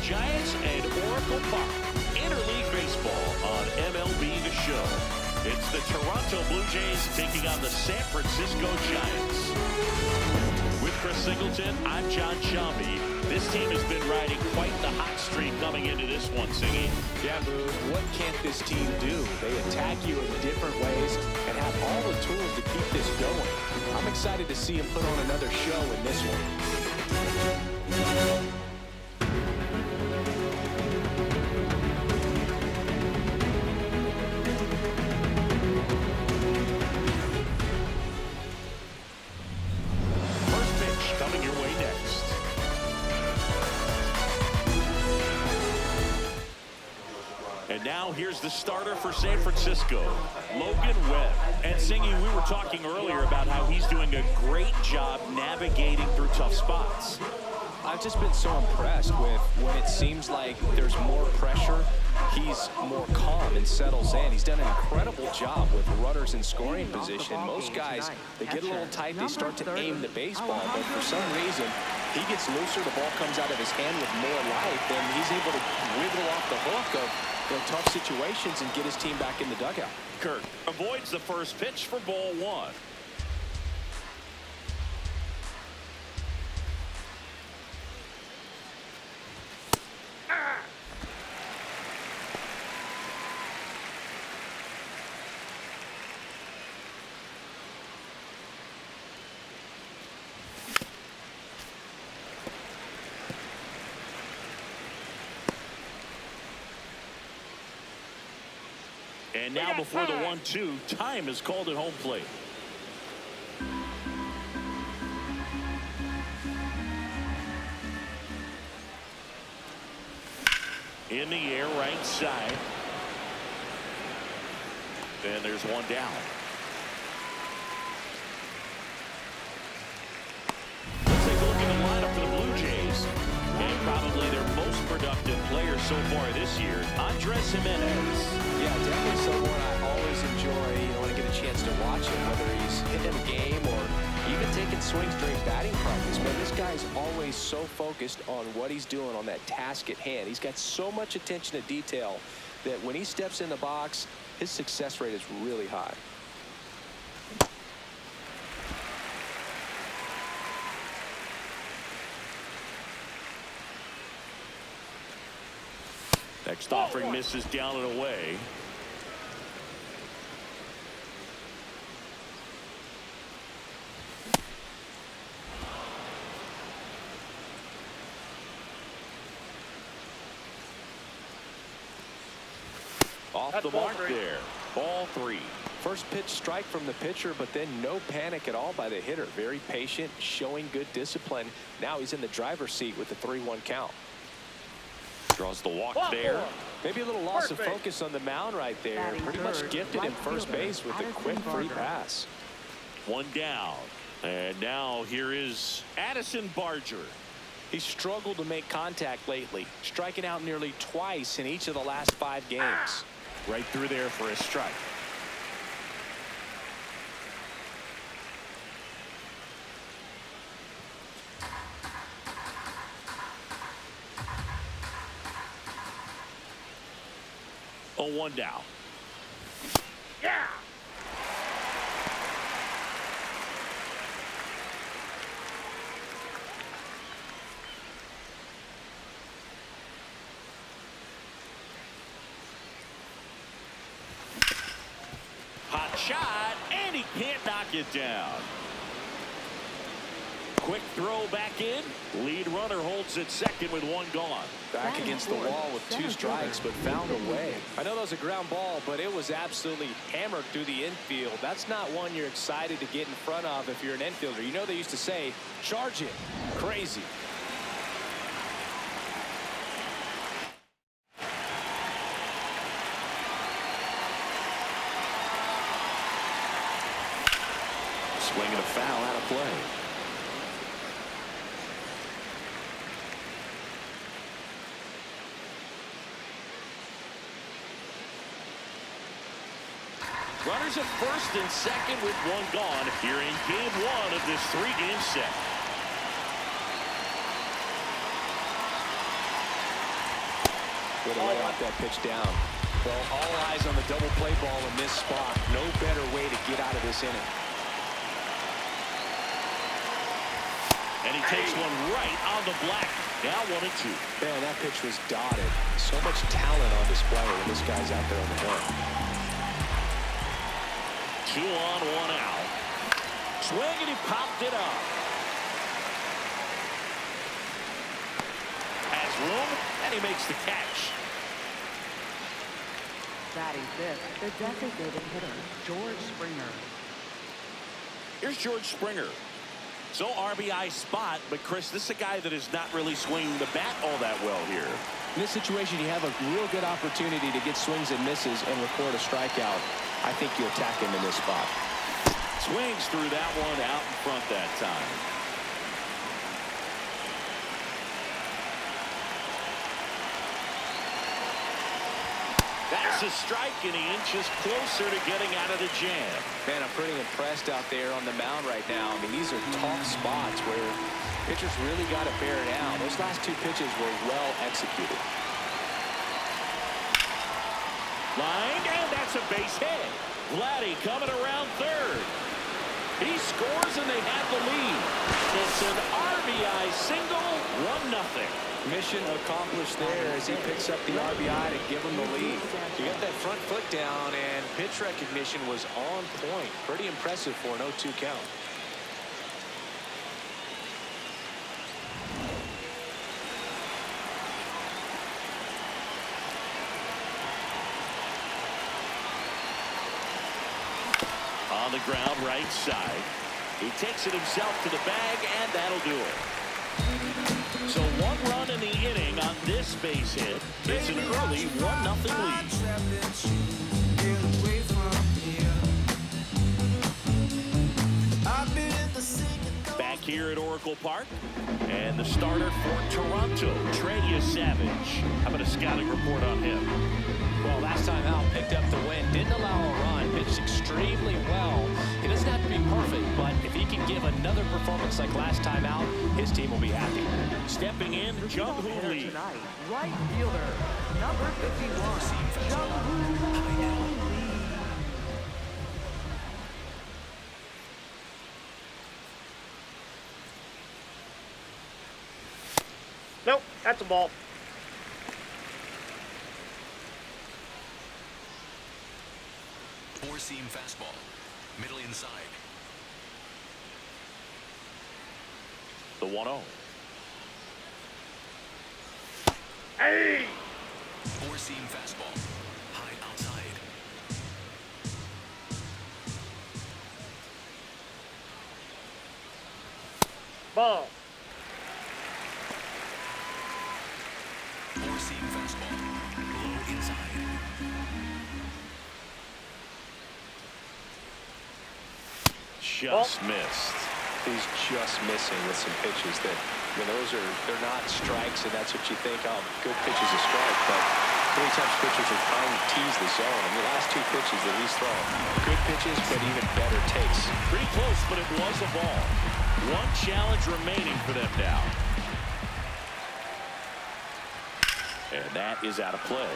Giants and Oracle Park. Interleague baseball on MLB The Show. It's the Toronto Blue Jays taking on the San Francisco Giants. With Chris Singleton, I'm John Shambi. This team has been riding quite the hot streak coming into this one, Singy. Yeah, Boog, what can't this team do? They attack you in different ways and have all the tools to keep this going. I'm excited to see them put on another show in this one. First pitch coming your way next. And now here's the starter for San Francisco, Logan Webb. And Singy, we were talking earlier about how he's doing a great job navigating through tough spots. I've just been so impressed with when it seems like there's more pressure, he's more calm and settles in. He's done an incredible job with runners in scoring position. Most guys, they get a little tight, they start to aim the baseball, but for some reason, he gets looser, the ball comes out of his hand with more life, and he's able to wiggle off the hook of tough situations and get his team back in the dugout. Kirk avoids the first pitch for ball one. And now before the 1-2, time is called at home plate. In the air, right side. And there's one down. Let's take a look at the lineup for the Blue Jays. And probably their most productive player so far this year, Andres Gimenez. Yeah, definitely someone I always enjoy, when I get a chance to watch him, whether he's hitting a game or even taking swings during batting practice. Man, this guy's always so focused on what he's doing on that task at hand. He's got so much attention to detail that when he steps in the box, his success rate is really high. Next offering misses down and away. Off the mark there. Ball three. First pitch strike from the pitcher, but then no panic at all by the hitter. Very patient, showing good discipline. Now he's in the driver's seat with the 3-1 count. Draws the walk there. Maybe a little loss of focus on the mound right there. Pretty much gifted in first base with a quick free pass. One down. And now here is Addison Barger. He's struggled to make contact lately, striking out nearly twice in each of the last 5 games. Right through there for a strike. Oh, one down. Yeah. Hot shot, and he can't knock it down. Quick throw back in. Lead runner holds at second with one gone. Back against the wall with 2 strikes, but found a way. I know that was a ground ball, but it was absolutely hammered through the infield. That's not one you're excited to get in front of if you're an infielder. You know they used to say, charge it. Crazy. Swinging a foul out of play. Runners at first and second with one gone here in game 1 of this 3-game set. with a lay off that pitch down. Well, all eyes on the double play ball in this spot. No better way to get out of this inning. And he takes one right on the black. Now 1-2. Man, that pitch was dotted. So much talent on display when this guy's out there on the hill. 2 on, 1 out. Swing, and he popped it up. Has room, and he makes the catch. Batting fifth, the designated hitter, George Springer. Here's George Springer. So RBI spot, but Chris, this is a guy that is not really swinging the bat all that well here. In this situation, you have a real good opportunity to get swings and misses and record a strikeout. I think you attack him in this spot. Swings through that one out in front that time. That's a strike, and he inches closer to getting out of the jam. Man, I'm pretty impressed out there on the mound right now. I mean, these are tough spots where pitchers really got to bear down. Those last 2 pitches were well executed. Lined, and that's a base hit. Vladdy coming around third. He scores, and they have the lead. It's an RBI single, 1-0. Mission accomplished there as he picks up the RBI to give him the lead. He got that front foot down, and pitch recognition was on point. Pretty impressive for an 0-2 count. On the ground, right side. He takes it himself to the bag, and that'll do it. So 1 run in the inning on this base hit. It's an early 1-0 lead. Back here at Oracle Park. And the starter for Toronto, Trey Savage. How about a scouting report on him? Well, last time out, picked up the win. Didn't allow a run. Pitched extremely well. He doesn't have to be perfect, but if he can give another performance like last time out, his team will be happy. Stepping in, Jung-Hoo Lee. Tonight, right fielder, number 51, Jung-Hoo Lee. Nope, that's a ball. Four-seam fastball, middle inside. The 1-0. Hey! Four-seam fastball, high outside. Ball. Four-seam fastball, low inside. Just missed. He's just missing with some pitches that, you know, they're not strikes, and that's what you think, oh, good pitch is a strike, but many times pitchers are trying to tease the zone. And the last 2 pitches that he's thrown, good pitches, but even better takes. Pretty close, but it was a ball. 1 challenge remaining for them now. And that is out of play.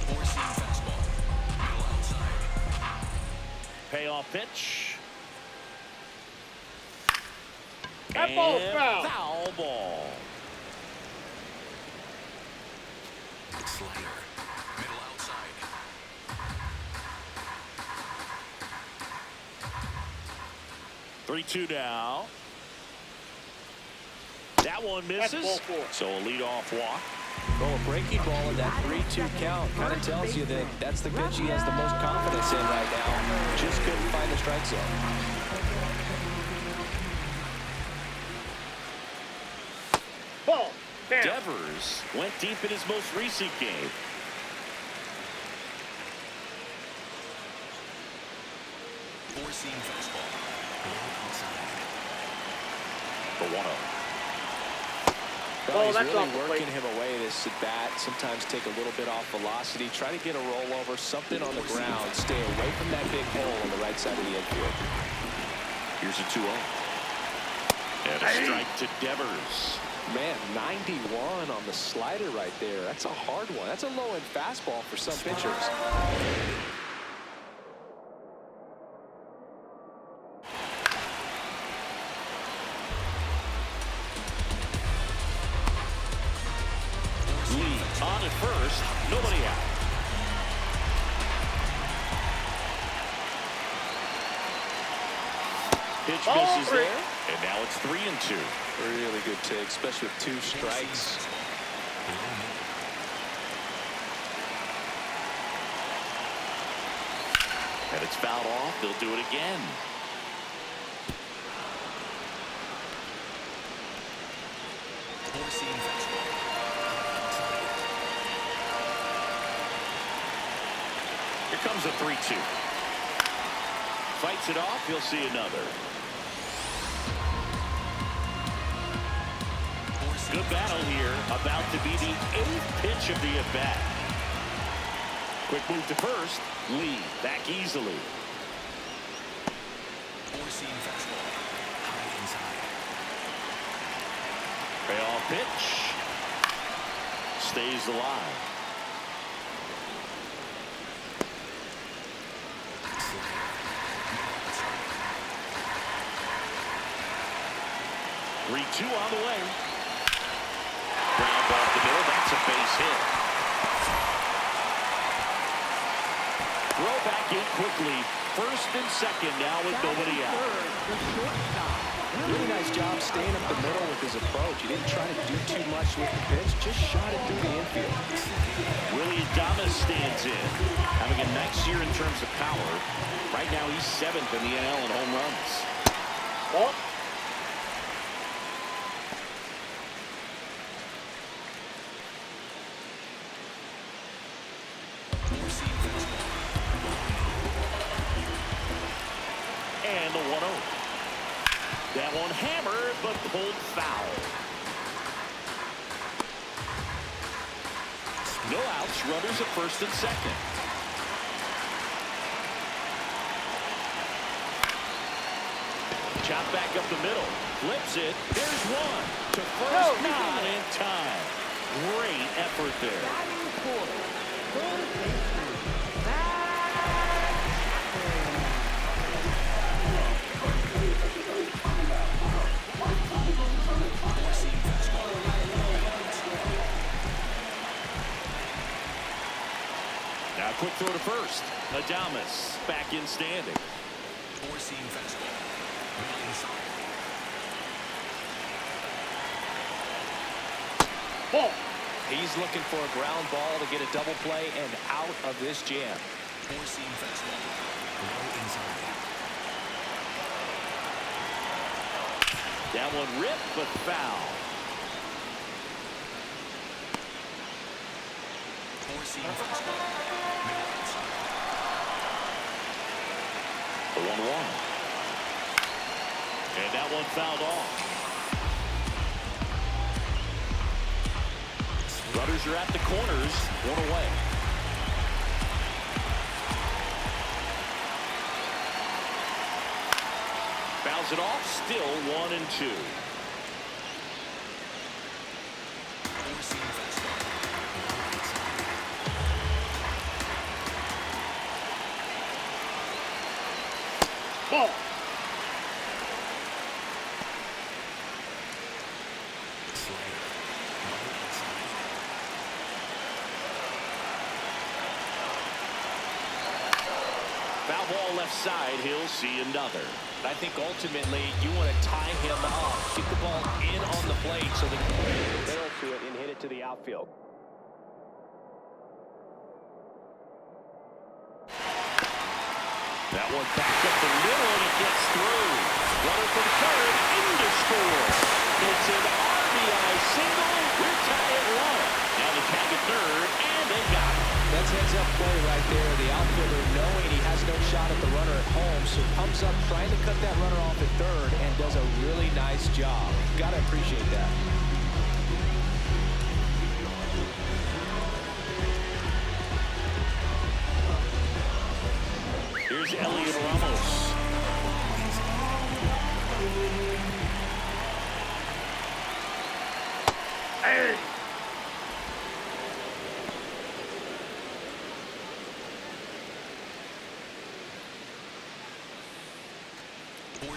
Four-seam fastball, middle outside. Payoff pitch. That ball's foul. Foul ball. Slider, middle outside. 3-2 now. That one misses. That's ball 4. So a leadoff walk. Well, a breaking ball in that 3-2 count kind of tells you that that's the pitch he has the most confidence in right now. Just couldn't find the strike zone. Ball. Down. Devers went deep in his most recent game. Four-seam fastball, low outside. The 1-0. Well, he's that's really off the working plate. him away this at bat. Sometimes take a little bit off velocity. Try to get a rollover, something on the ground. Stay away from that big hole on the right side of the infield. Here's a 2-0. And And a strike to Devers. Man, 91 on the slider right there. That's a hard one. That's a low-end fastball for some pitchers. Lee on at first, nobody out. Pitch misses there, and now it's 3-2. Really good take, especially with 2 strikes. And it's fouled off. They'll do it again. Four-seam fastball. Here comes a 3-2. Fights it off. He'll see another. Good battle here. About to be the 8th pitch of the at-bat. Quick move to first. Lee back easily. Four-seam fastball. High inside. Payoff pitch. Stays alive. Slider. 3-2 on the way. Ground ball to the middle. That's a base hit. Throw back in quickly. First and second now with nobody out. The shortstop. Really nice job staying up the middle with his approach. He didn't try to do too much with the pitch, just shot it through the infield. Willie Adames stands in, having a nice year in terms of power. Right now he's 7th in the NL in home runs. Ball. Four-seam fastball. And the 1-0. That one hammered, but pulled foul. No outs, runners at first and second. Chop back up the middle. Flips it. There's one. To first, not in time. Great effort there. Batting fourth. Third baseman. Matt Chapman. Four-seam fastball. Now quick throw to first. Adames back in standing. Four-seam fastball. Middle inside. Ball. He's looking for a ground ball to get a double play and out of this jam. Four-seam fastball. Low inside. That one ripped, but foul. Four-seam fastball. Middle outside. The 1-1. And that one fouled off. Runners are at the corners. One away. Fouls it off. Still 1-2. Four-seam fastball. Low inside. Ball. Slider. Low inside. Foul ball left side. He'll see another. I think ultimately you want to tie him up, get the ball in on the plate so that he can barrel to it and hit it to the outfield. That one back up the middle and it gets through. Runner from third in to score. It's an RBI single. We're tied at 1. Now the tag at third, and they got it. That's heads-up play right there. The outfielder knowing he has no shot at the runner at home, so pumps up trying to cut that runner off at third and does a really nice job. Got to appreciate that. Here's Elliot Ramos.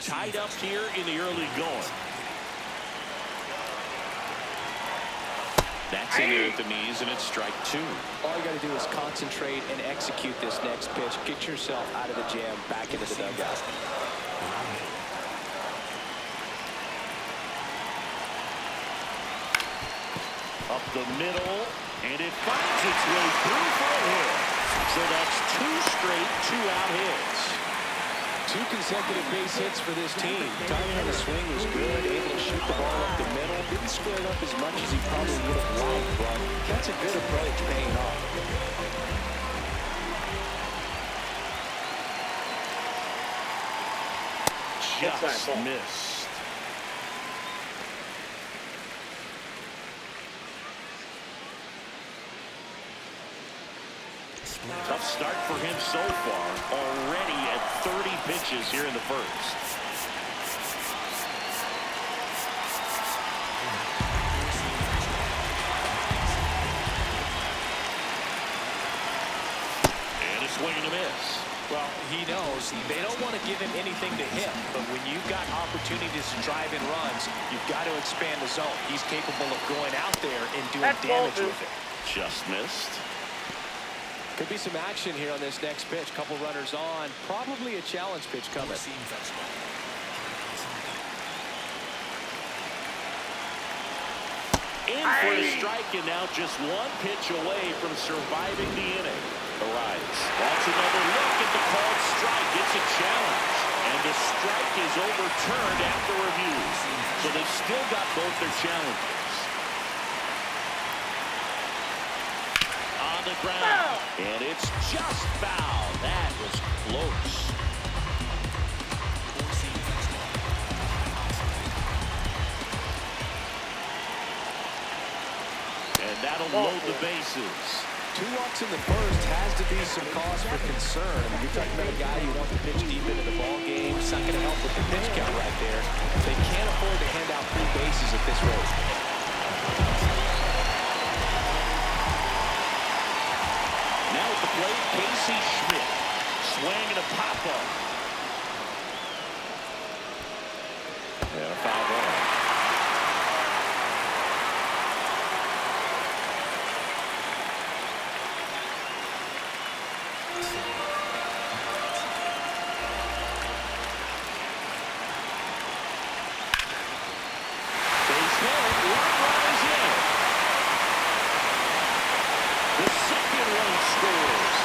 Tied up here in the early going. That's in there at the knees, and it's strike two. All you got to do is concentrate and execute this next pitch. Get yourself out of the jam, back into the dugout. Up the middle, and it finds its way through for a hit. So that's two straight two-out hits. Two consecutive base hits for this team. Timing on the swing was good, able to shoot the ball up the middle. Didn't square it up as much as he probably would have liked, but that's a good approach paying off. Just missed. Tough start for him so far. Already at 30 pitches here in the first. And a swing and a miss. Well, he knows they don't want to give him anything to hit, but when you've got opportunities to drive in runs, you've got to expand the zone. He's capable of going out there and doing damage with it. Just missed. Could be some action here on this next pitch. Couple runners on. Probably a challenge pitch coming. In for a strike, and now just one pitch away from surviving the inning. Arias. That's another look at the called strike. It's a challenge. And the strike is overturned after review. So they've still got both their challenges. On the ground. And it's just foul. That was close. And that'll load the bases. 2 walks in the first has to be some cause for concern. You're talking about a guy who wants to pitch deep into the ball game. It's not going to help with the pitch count right there. They can't afford to hand out 3 bases at this rate. Now at the plate, Casey Schmidt. Swing and a pop-up. And a foul ball.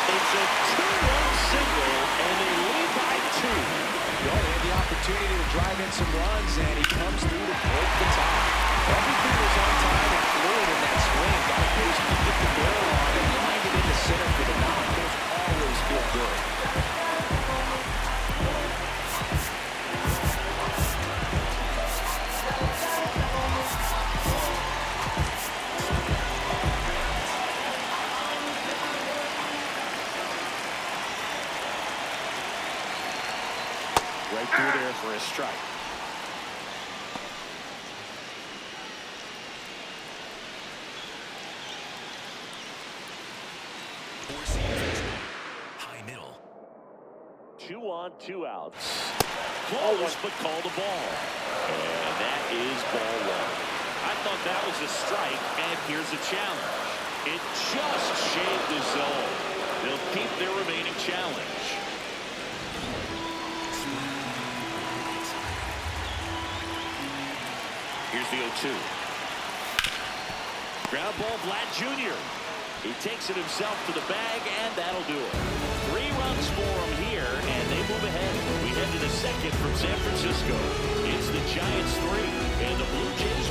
It's a 2-run single, and they lead by 2. Well, they had the opportunity to drive in some runs, and he comes through to break the tie. Everything was on time and fluid in that swing. Got a base to get the barrel on and lined it into center for the knock. Those always feel good. Right through there for a strike. High middle. 2 on, 2 outs. Close, but called a ball. And that is ball 1. I thought that was a strike, and here's a challenge. It just shaved the zone. They'll keep their remaining challenge. Here's the 0-2. Ground ball, Vlad Jr. He takes it himself to the bag, and that'll do it. 3 runs for him here, and they move ahead. We head to the second from San Francisco. It's the Giants 3, and the Blue Jays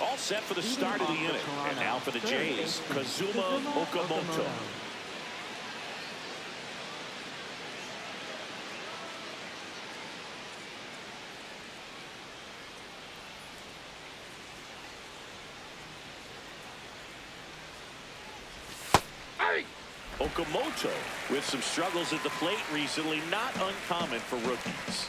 1. All set for the start of the inning. And now for the Jays, Kazuma Okamoto. Okamoto with some struggles at the plate recently, not uncommon for rookies.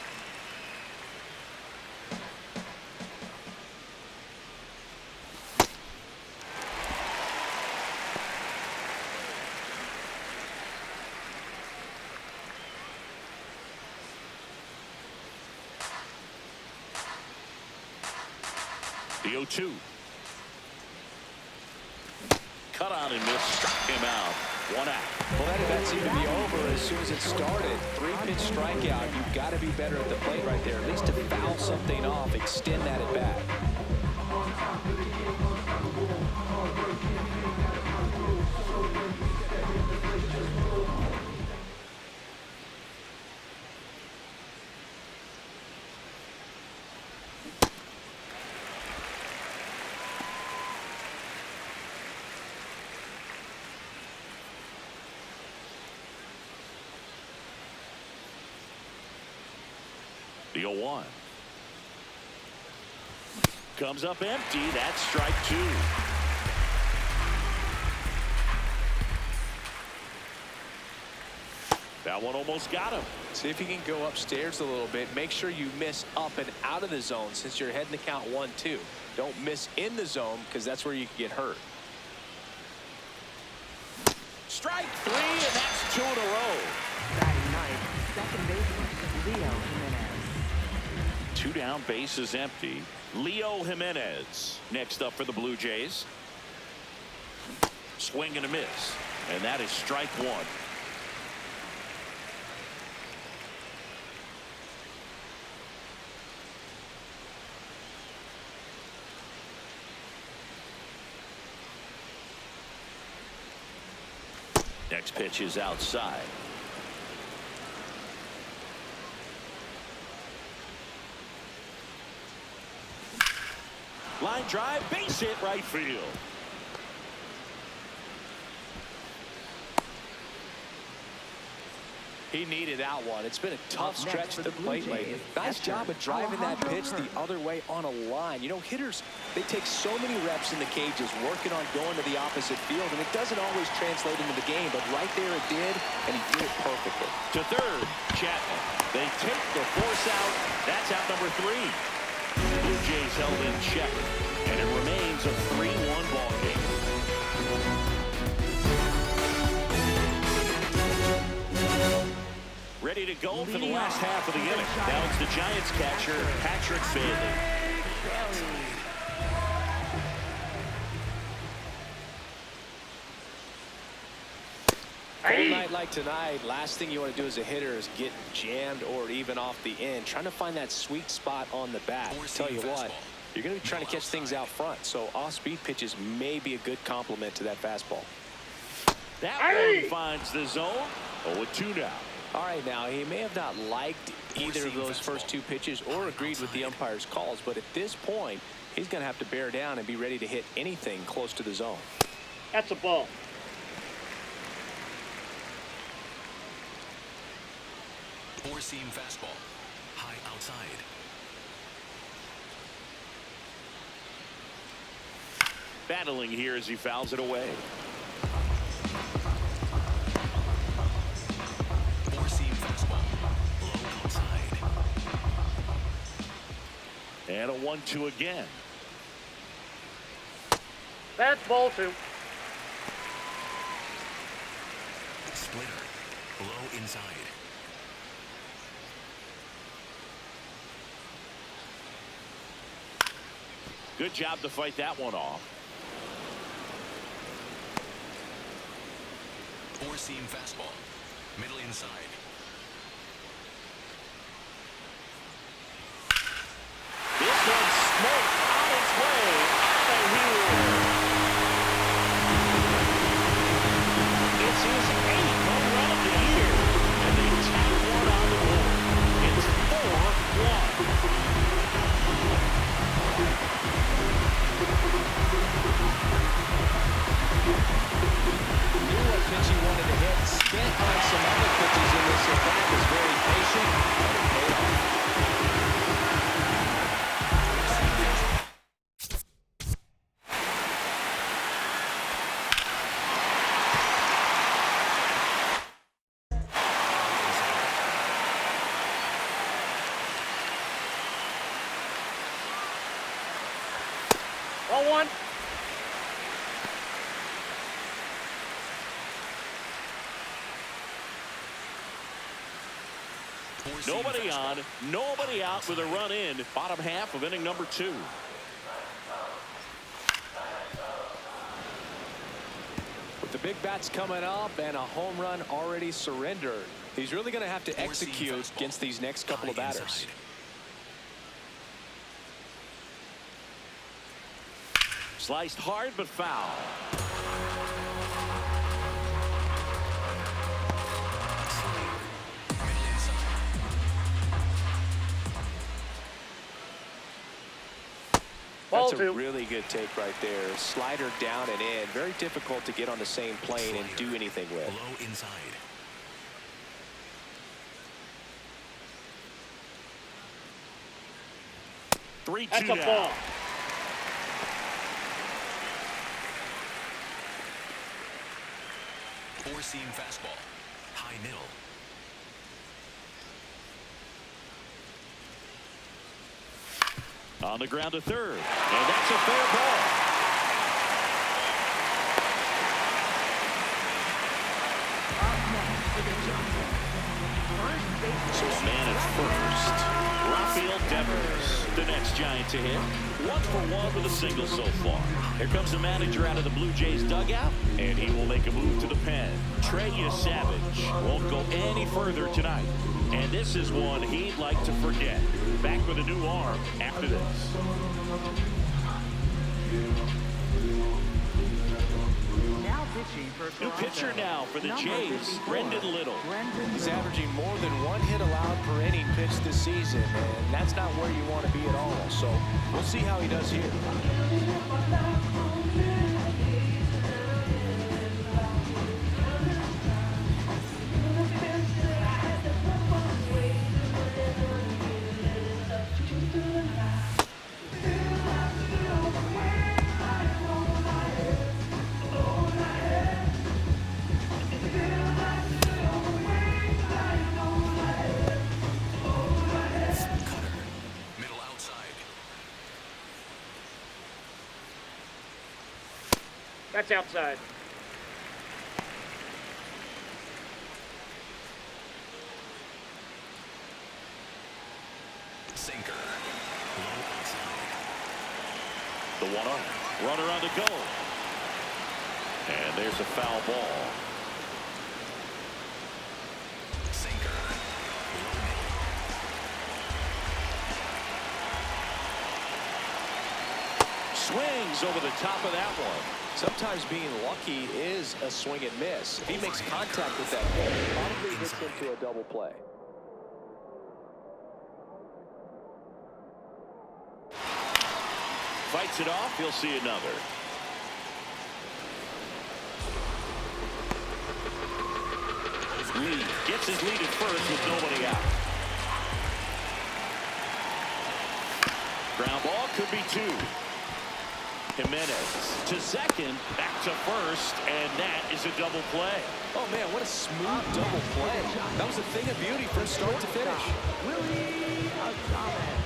The 0-2. Cut on and missed. Struck him out. 1 out. Well, that at-bat seemed to be over as soon as it started. 3-pitch strikeout. You've got to be better at the plate right there. At least to foul something off, extend that at-bat. The 0-1. Comes up empty. That's strike 2. That one almost got him. See if you can go upstairs a little bit. Make sure you miss up and out of the zone since you're heading to count 1-2. Don't miss in the zone because that's where you can get hurt. Strike 3, and that's 2 in a row. Batting ninth, second baseman Leo Jimenez. 2 down, base is empty. Leo Jimenez next up for the Blue Jays. Swing and a miss, and that is strike 1. Next pitch is outside. Line drive, base hit, right field. He needed that one. It's been a tough stretch to the plate lately. Nice job of driving that pitch the other way on a line. You know, hitters, they take so many reps in the cages working on going to the opposite field, and it doesn't always translate into the game, but right there it did, and he did it perfectly. To third, Chapman. They take the force out. That's out number 3. Blue Jays held in check, and it remains a 3-1 ball game. Ready to go for the last half of the inning. Now it's the Giants catcher, Patrick Bailey. Cold night like tonight, last thing you want to do as a hitter is get jammed or even off the end. Trying to find that sweet spot on the bat. Tell you what, you're going to be trying to catch things out front, so off-speed pitches may be a good complement to that fastball. That one finds the zone. 0-2 now. All right, now, he may have not liked either of those first 2 pitches or agreed with the umpire's calls, but at this point, he's going to have to bear down and be ready to hit anything close to the zone. That's a ball. Four-seam fastball. High outside. Battling here as he fouls it away. Four-seam fastball. Low outside. And a 1-2 again. That's ball 2. Splitter. Low inside. Good job to fight that one off. Four-seam fastball. Middle inside. This one's smoked on its way out of here. It's his 8th home run of the year, and they tack one on the board. It's 4-1. Knew what pitch he wanted to hit. Spent on some other pitches in this at-bat. Was very patient, and it paid off. 1. Nobody on, nobody out with a run in. Bottom half of inning number 2. With the big bats coming up and a home run already surrendered, he's really going to have to execute against these next couple of batters. Sliced hard but foul. That's a really good take right there. Slider down and in. Very difficult to get on the same plane and do anything with. Low inside. That's a ball. Four-seam fastball. High middle. On the ground to third. And that's a fair ball. So a man at first. Rafael Devers, the next Giant to hit. 1-for-1 with a single so far. Here comes the manager out of the Blue Jays dugout, and he will make a move to the pen. Trey Yesavage won't go any further tonight. And this is one he'd like to forget. Back with a new arm after this. Now pitching for New Toronto. pitcher now for the Jays, Brendan Little. He's averaging more than 1 hit allowed per inning pitched this season, and that's not where you want to be at all. So we'll see how he does here. That's outside. Sinker. Low outside. The 1-0. Runner on to go. And there's a foul ball. Sinker. Low middle. Swings over the top of that one. Sometimes being lucky is a swing and miss. If he makes contact with that pitch, probably hits into a double play. Fights it off. He'll see another. Lee gets his lead at first with nobody out. Ground ball could be 2. Jimenez to second, back to first, and that is a double play. Oh, man, what a smooth double play. That was a thing of beauty from start to finish. Willie Adames.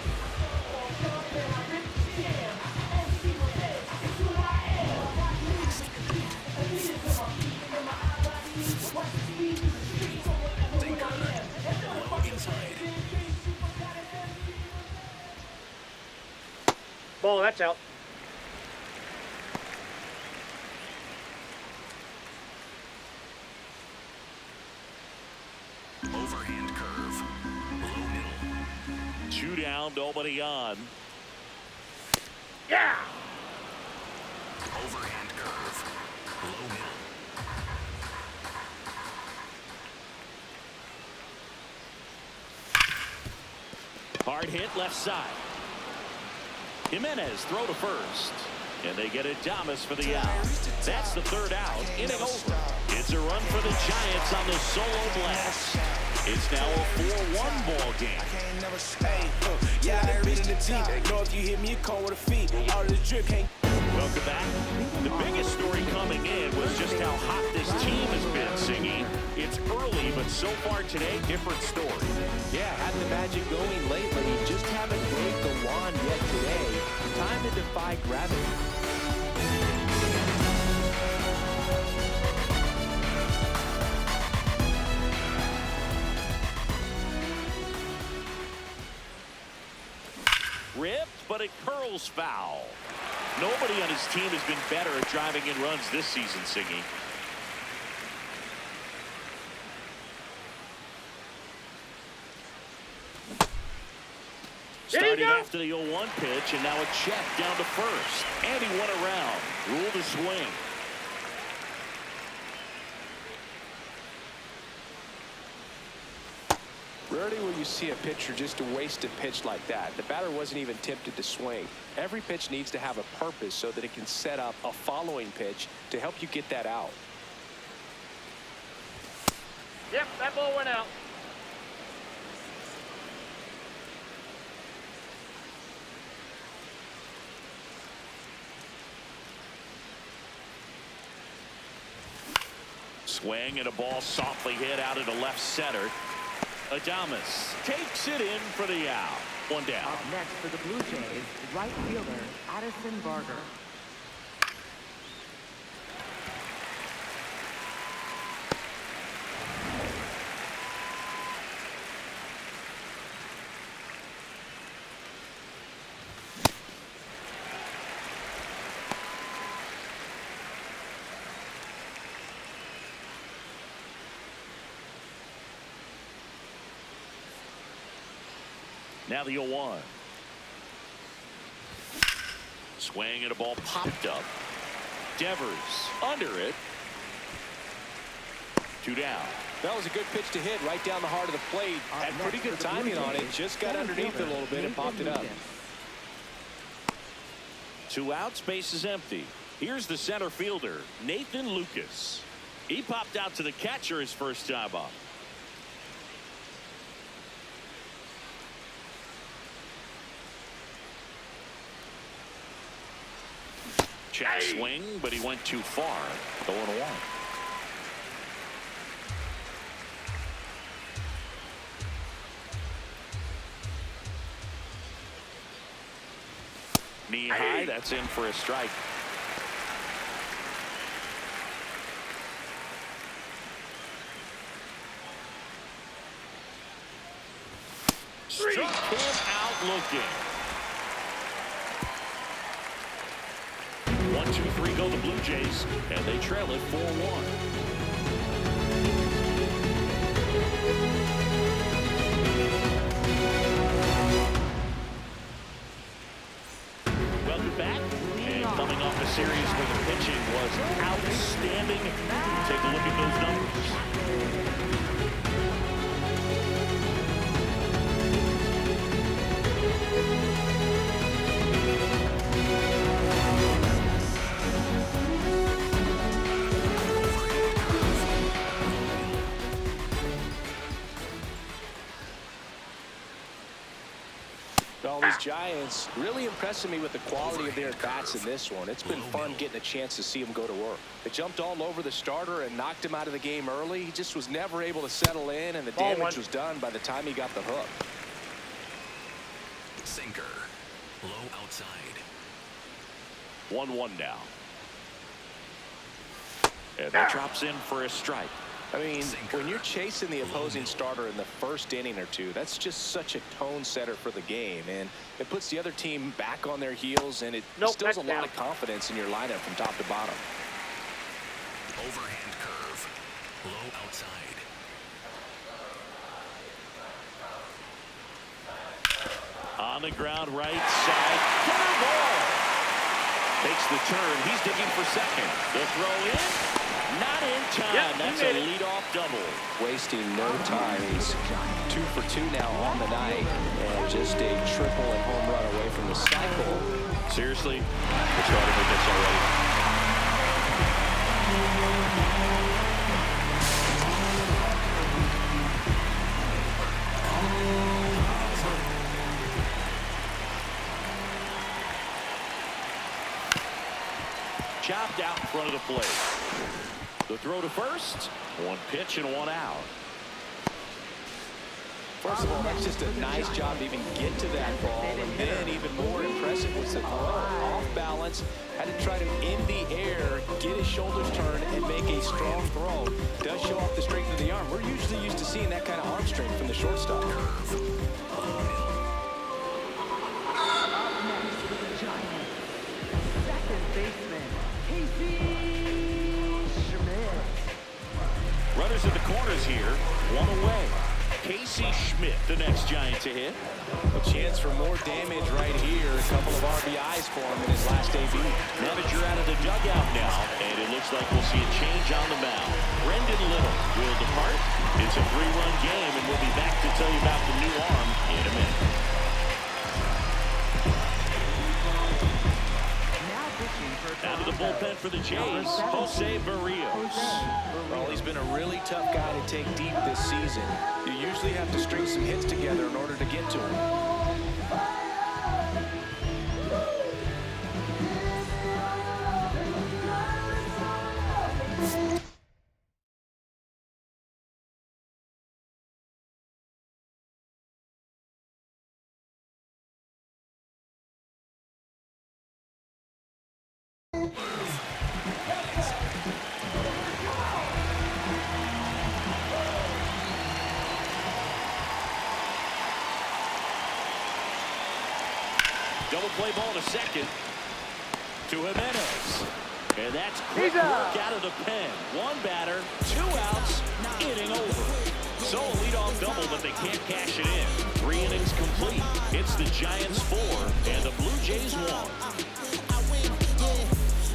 Low inside. Ball, that's out. Overhand curve. Low middle. 2 down, nobody on. Yeah! Overhand curve. Low middle. Hard hit left side. Jimenez throw to first. And they get Adames for the out. That's the 3rd out. Inning over. It's a run for the Giants on the solo blast. It's now a 4-1 ball game. Welcome back. The biggest story coming in was just how hot this team has been, Singy. It's early, but so far today, different story. Yeah, had the magic going lately. Just haven't waved the wand yet today. Time to defy gravity. Ripped, but it curls foul. Nobody on his team has been better at driving in runs this season, Singy. Starting after the 0-1 pitch, and now a check down to first. And he went around. Ruled a swing. Rarely will you see a pitcher just waste a pitch like that. The batter wasn't even tempted to swing. Every pitch needs to have a purpose so that it can set up a following pitch to help you get that out. Yep, that ball went out. Swing and a ball softly hit out into left center. Adames takes it in for the out. One down. Up next for the Blue Jays, right fielder Addison Barger. Now the 0-1. Swing and a ball popped up. Devers under it. 2 down. That was a good pitch to hit right down the heart of the plate. Had pretty good timing on it. Just got underneath it a little bit and popped it up. 2 outs, base is empty. Here's the center fielder, Nathan Lucas. He popped out to the catcher his first time up. Check swing, but he went too far. 0-1. Knee high, that's in for a strike. Struck him out looking. 1-2-3 go the Blue Jays, and they trail it 4-1. Welcome back, and coming off a series where the pitching was outstanding. Take a look at those numbers. Well, these Giants really impressing me with the quality of their bats in this one. It's been fun getting a chance to see them go to work. They jumped all over the starter and knocked him out of the game early. He just was never able to settle in, and the damage was done by the time he got the hook. Sinker. Low outside. 1-1 now. And that drops in for a strike. I mean, when you're chasing the opposing starter in the first inning or two, that's just such a tone setter for the game, and it puts the other team back on their heels, and it instills a lot of confidence in your lineup from top to bottom. Overhand curve. Low outside. On the ground, right side. Fly ball. Takes the turn. He's digging for second. The throw in. Not in time. Yep, that's a leadoff double. Wasting no time. He's 2 for 2 now on the night, and just a triple and home run away from the cycle. Seriously, we're starting with this already. Chopped out in front of the plate. The throw to first. 1 pitch and 1 out. First of all, that's just a nice job to even get to that ball. And then even more impressive was the throw. Off balance. Had to try to, in the air, get his shoulders turned and make a strong throw. Does show off the strength of the arm. We're usually used to seeing that kind of arm strength from the shortstop. Up next for the Giants, second baseman Casey Schmidt. Runners in the corners here. 1 away. Casey Casey Schmidt, the next Giant to hit. A chance for more damage right here. A couple of RBIs for him in his last debut. Manager out of the dugout now, and it looks like we'll see a change on the mound. Brendan Little will depart. It's a 3-run game, and we'll be back to tell you about the new arm in a minute. Out of the bullpen for the Jays, Jose Barrios. Well, he's been a really tough guy to take deep this season. You usually have to string some hits together in order to get to him. Double play ball to second. To Jimenez. And that's quick work out of the pen. One batter, 2 outs, inning over. So a leadoff double, but they can't cash it in. 3 innings complete. It's the Giants 4 and the Blue Jays 1.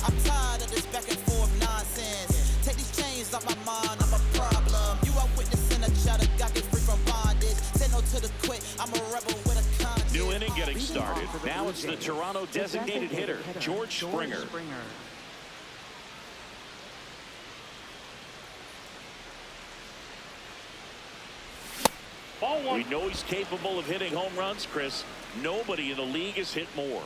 I'm tired of this back and forth nonsense. Take these chains off my mind, I'm a problem. You are witnessing a child that got me free from bondage. Say no to the quit, I'm a rebel with a conscience. New inning getting started. Now it's the Toronto designated hitter, George Springer. Ball 1. We know he's capable of hitting home runs, Chris. Nobody in the league has hit more.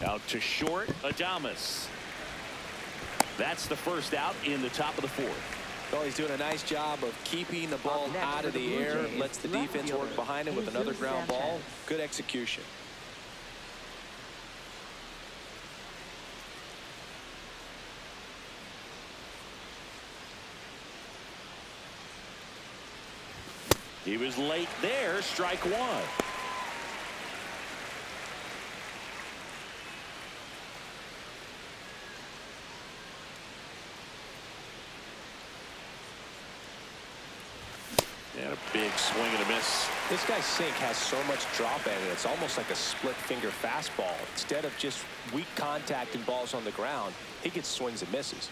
Out to short, Adames. That's the first out in the top of the 4th. Well, he's doing a nice job of keeping the ball out of the air. Lets the defense work behind him with another ground ball. Good execution. He was late there, strike 1. And a big swing and a miss. This guy's sink has so much drop in it. It's almost like a split finger fastball. Instead of just weak contact and balls on the ground, he gets swings and misses.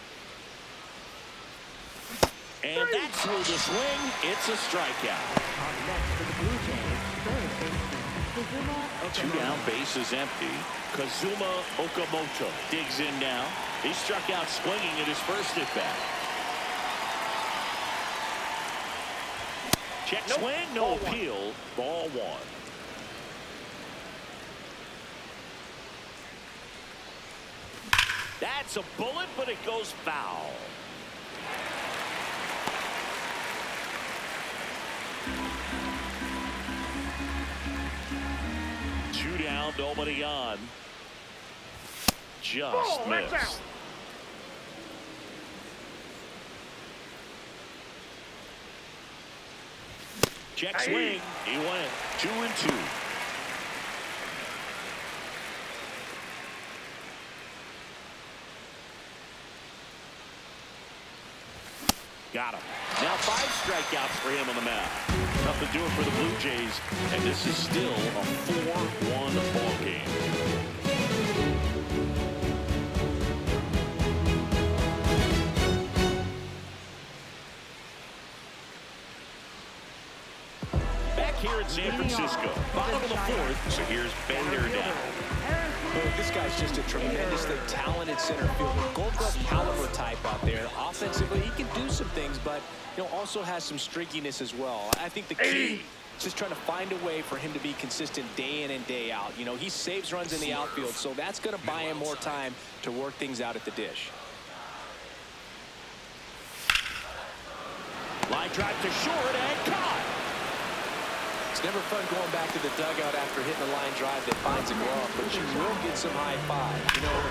And that's through the swing. It's a strikeout. On next for the Blue Jays, third baseman Kazuma 2 Okamoto. down, bases empty. Kazuma Okamoto digs in now. He struck out swinging at his first at bat. Check swing, no appeal. Ball 1. That's a bullet, but it goes foul. Two down, nobody on. Just missed. Check swing. He went 2-2. Got him. Now 5 strikeouts for him on the mound. Tough to do it for the Blue Jays, and this is still a 4-1 ball game. Back here in San Francisco, bottom of the 4th, so here's Bender now. Look, this guy's just a tremendously talented center fielder. Gold Glove caliber type out there. Offensively, he can do some things, but also has some streakiness as well. I think the key is just trying to find a way for him to be consistent day in and day out. He saves runs in the outfield, so that's going to buy him more time to work things out at the dish. Line drive to short and caught. It's never fun going back to the dugout after hitting a line drive that finds a glove, but you will get some high five.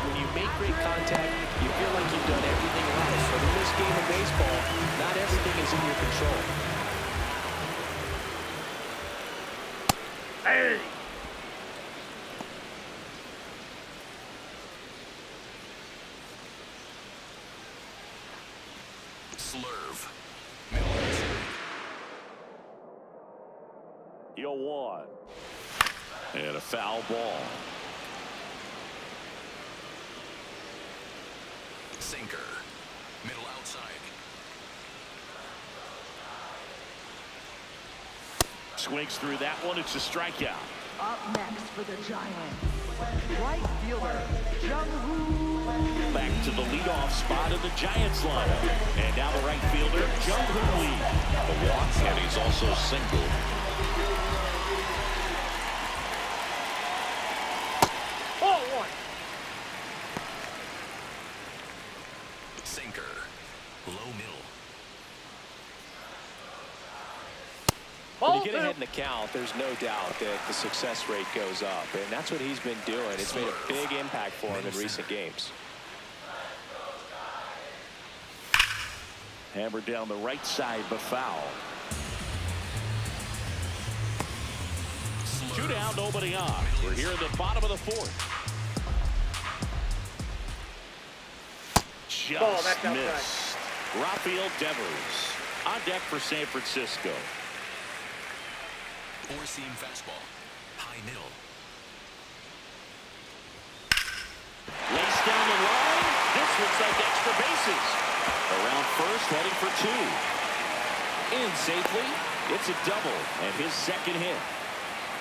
When you make great contact, you feel like you've done everything right. But in this game of baseball, not everything is in your control. Hey! Slurve. The 0-1. And a foul ball. Sinker. Middle outside. Swings through that one. It's a strikeout. Up next for the Giants, right fielder, Jung-Hoo. Back to the leadoff spot of the Giants lineup. And now the right fielder, Jung-Hoo Lee. The walk, and he's also singled. Ball one. Sinker. Low middle. When Ball you get two. ahead in the count, there's no doubt that the success rate goes up, and that's what he's been doing. It's made a big impact for him in recent games. Hammered down the right side, but foul. Two down, nobody on. We're here in the bottom of the fourth. Ball, Just that's outside. missed. Rafael Devers on deck for San Francisco. Four-seam fastball. High middle. Lace down the line. This looks like extra bases. Around first, heading for two. In safely. It's a double and his second hit.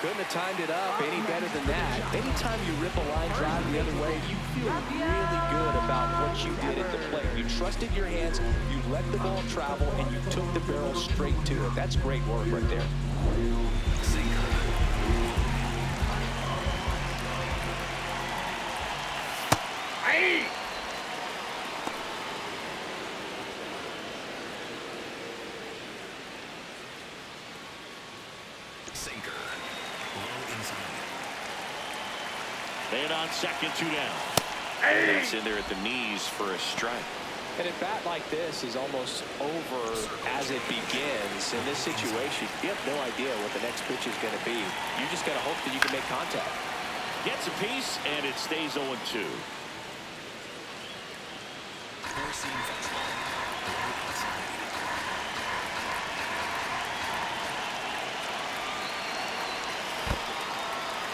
Couldn't have timed it up any better than that. Anytime you rip a line drive the other way, you feel really good about what you did at the plate. You trusted your hands, you let the ball travel, and you took the barrel straight to it. That's great work right there. Sinker. Hey! Sinker. Low inside. And on second, two down. It's in there at the knees for a strike. And a bat like this is almost over as it begins. In this situation, you have no idea what the next pitch is going to be. You just got to hope that you can make contact. Gets a piece, and it stays 0-2. Four-seam fastball. Low outside.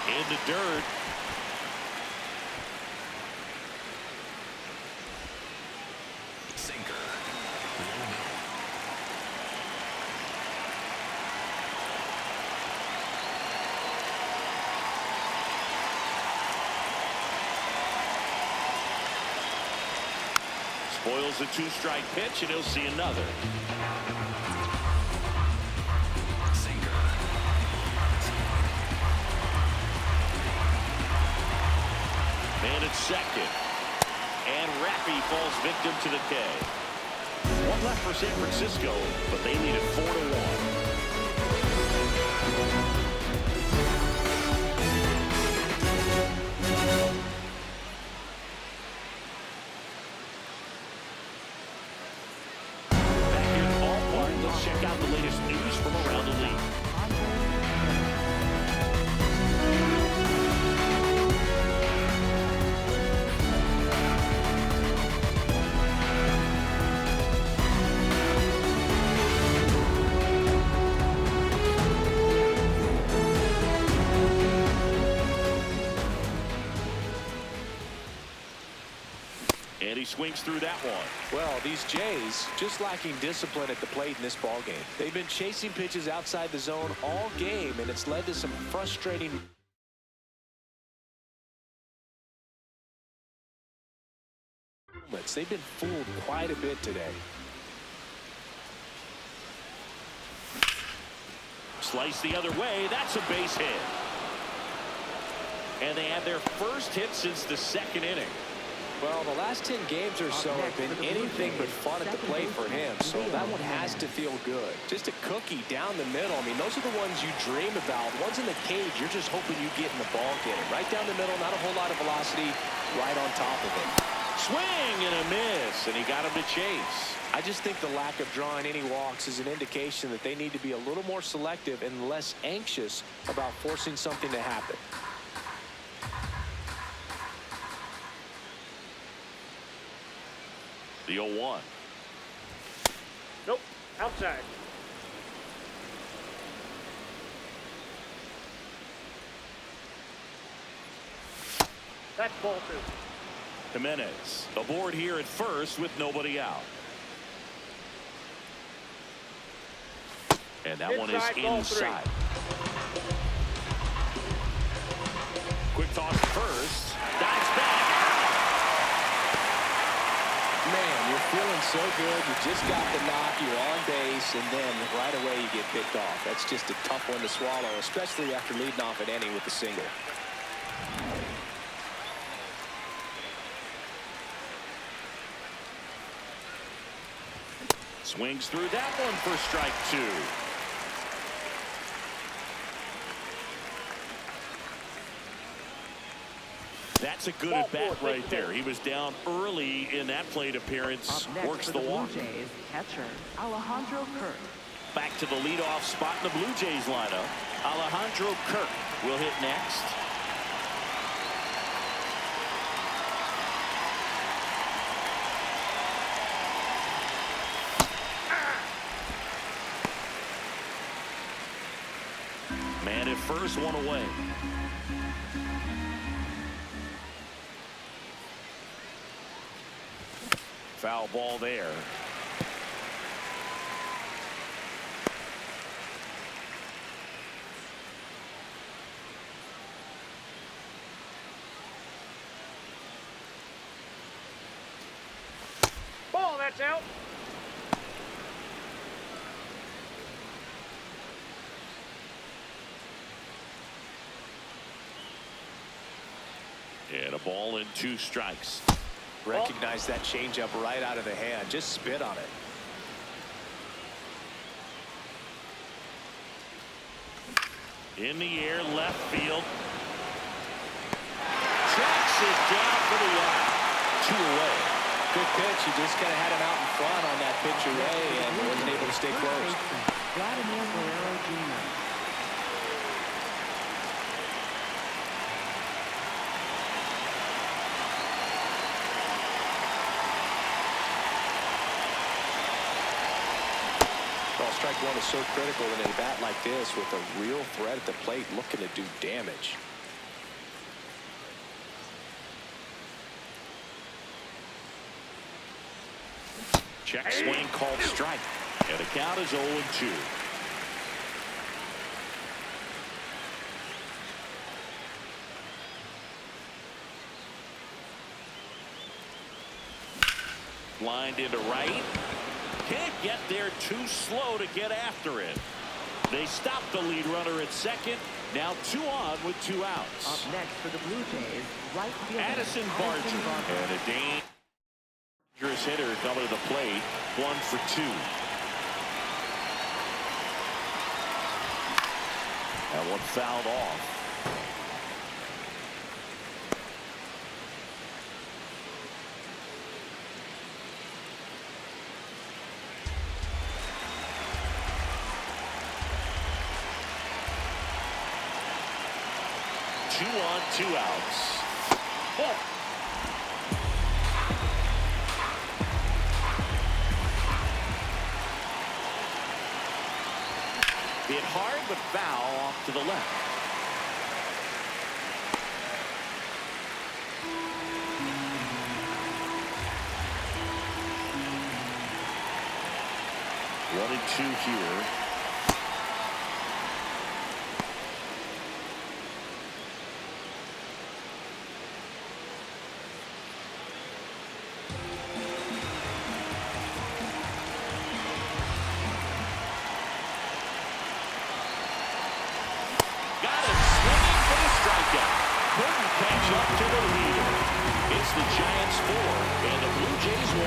In the dirt. Sinker. Low middle. Spoils a two-strike pitch, and he'll see another. Sinker. Man at second. And Rappy falls victim to the K. One left for San Francisco, but they lead it 4-1. Back here at the ballpark, let's check out the latest news from around the league. And he swings through that one. Well, these Jays just lacking discipline at the plate in this ballgame. They've been chasing pitches outside the zone all game, and it's led to some frustrating moments. They've been fooled quite a bit today. Slice the other way. That's a base hit. And they have their first hit since the second inning. Well, the last 10 games or so have been anything but fun at the plate for him, so that one has to feel good. Just a cookie down the middle. I mean, those are the ones you dream about. Ones in the cage, you're just hoping you get in the ball game. Right down the middle, not a whole lot of velocity, right on top of it. Swing and a miss, and he got him to chase. I just think the lack of drawing any walks is an indication that they need to be a little more selective and less anxious about forcing something to happen. The 0-1. Nope. Outside. That's ball 2. Jimenez aboard here at first with nobody out. And that one is Inside, ball 3. inside. Quick toss to first. Dives back. Man, you're feeling so good. You just got the knock. You're on base, and then right away you get picked off. That's just a tough one to swallow, especially after leading off an inning with a single. Swings through that one for strike 2. That's a good at bat right there. He was down early in that plate appearance. Up next Works for the the Blue walk. Jays, catcher Alejandro Kirk. Back to the leadoff spot in the Blue Jays lineup. Alejandro Kirk will hit next. Man at first, one away. Foul ball there. Ball, that's out. And a ball and 2 strikes. Recognize that changeup right out of the hand. Just spit on it. In the air, left field. Tracks it down for the out. 2 away. Good pitch. You just kind of had him out in front on that pitch away and wasn't able to stay close. Vladimir Guerrero Jr. Well, strike 1 is so critical in a bat like this with a real threat at the plate looking to do damage. Check swing called strike. And the count is 0-2. Lined into right. Can't get there, too slow to get after it. They stop the lead runner at second. Now 2 on with 2 outs. Up next for the Blue Jays, right fielder Addison Barger. And a dangerous hitter coming to the plate. 1 for 2. That one fouled off. Two on, 2 outs. Ball. Hit hard but foul off to the left. One and 2 here. Couldn't catch up to the leader. It's the Giants 4 and the Blue Jays 1.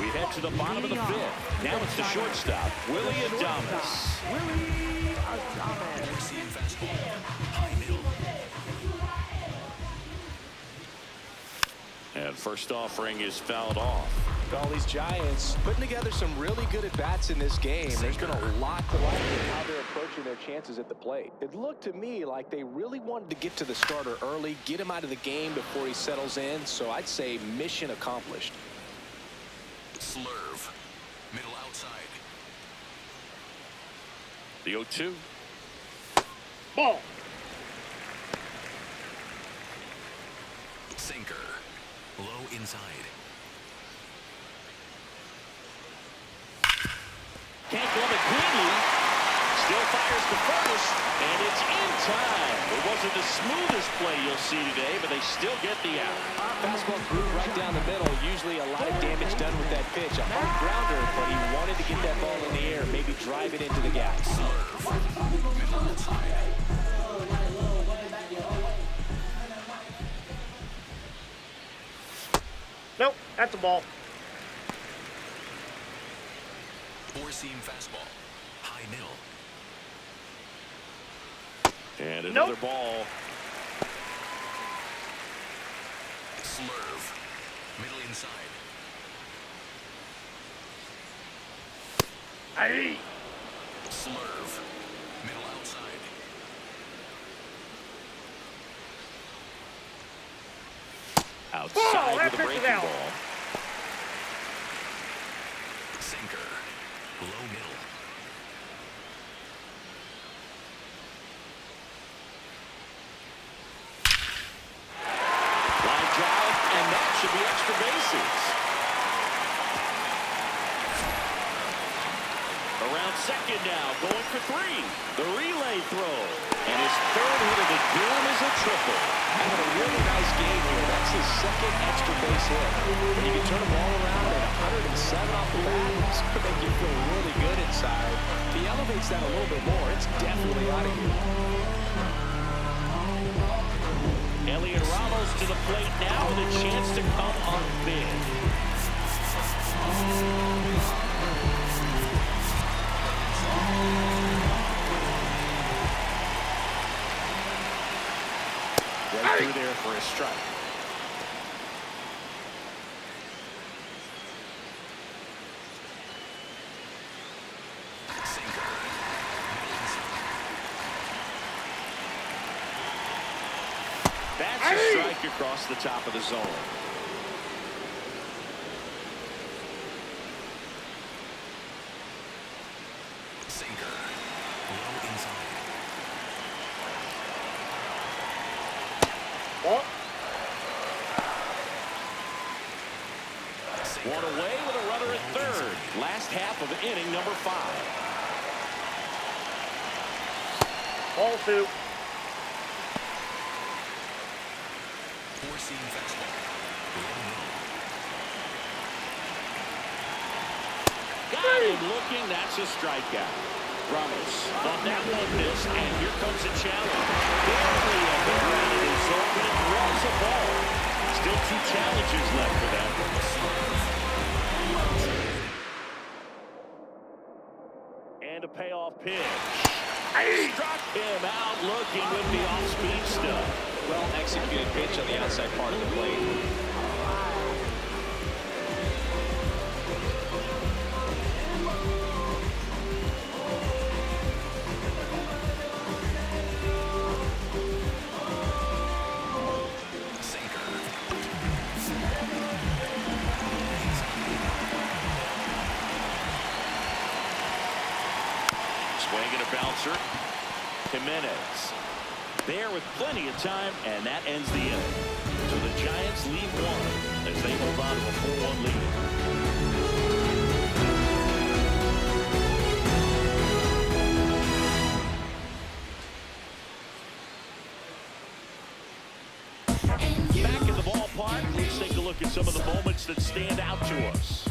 We head to the bottom of the 5th. Now it's the shortstop, Willy Adames. Willy Adames. Seam fastball. High middle. And first offering is fouled off. All these Giants putting together some really good at-bats in this game. There's been a lot to like in how they're approaching their chances at the plate. It looked to me like they really wanted to get to the starter early, get him out of the game before he settles in. So I'd say mission accomplished. Slurve. Middle outside. The 0-2. Ball. Sinker. Low inside. Can't glove it cleanly. Still fires to first, and it's in time. It wasn't the smoothest play you'll see today, but they still get the out. Fastball groove right down the middle. Usually a lot of damage done with that pitch. A hard grounder, but he wanted to get that ball in the air, maybe drive it into the gap. Middle outside. Nope, that's a ball. Four-seam fastball. High middle. And another Nope. ball. Slurve. Middle inside. Aye. Slurve. Middle outside. Outside that with a pitch is breaking out. ball. Sinker. Low middle. Line drive, and that should be extra bases. Around second now, going for three. The relay throw. And his third hit of the game is a triple. Having a really nice game here. That's his second extra base hit. When you can turn the ball around at 107 off the bat, it's going to make you feel really good inside. If he elevates that a little bit more, it's definitely out of here. Elliot Ramos to the plate now with a chance to come up big. Right through there for a strike. Sinker. Middle inside. That's a strike across the top of the zone. Sinker. Low inside. Ball. Sinker. One away with a runner at third. Last half of inning number 5. Ball 2. Four-seam fastball. Low middle. Got him looking. That's a strikeout. Ramos thought that one missed, and here comes a challenge. Barely a hit around in his zone, but it was a ball. Still 2 challenges left for them. And a payoff pitch. Struck him out looking with the off-speed stuff. Well executed pitch on the outside part of the plate. Swinging a bouncer. Jimenez. There with plenty of time, and that ends the inning. So the Giants lead 1 as they move on to a 4-1 lead. Back in the ballpark, let's take a look at some of the moments that stand out to us.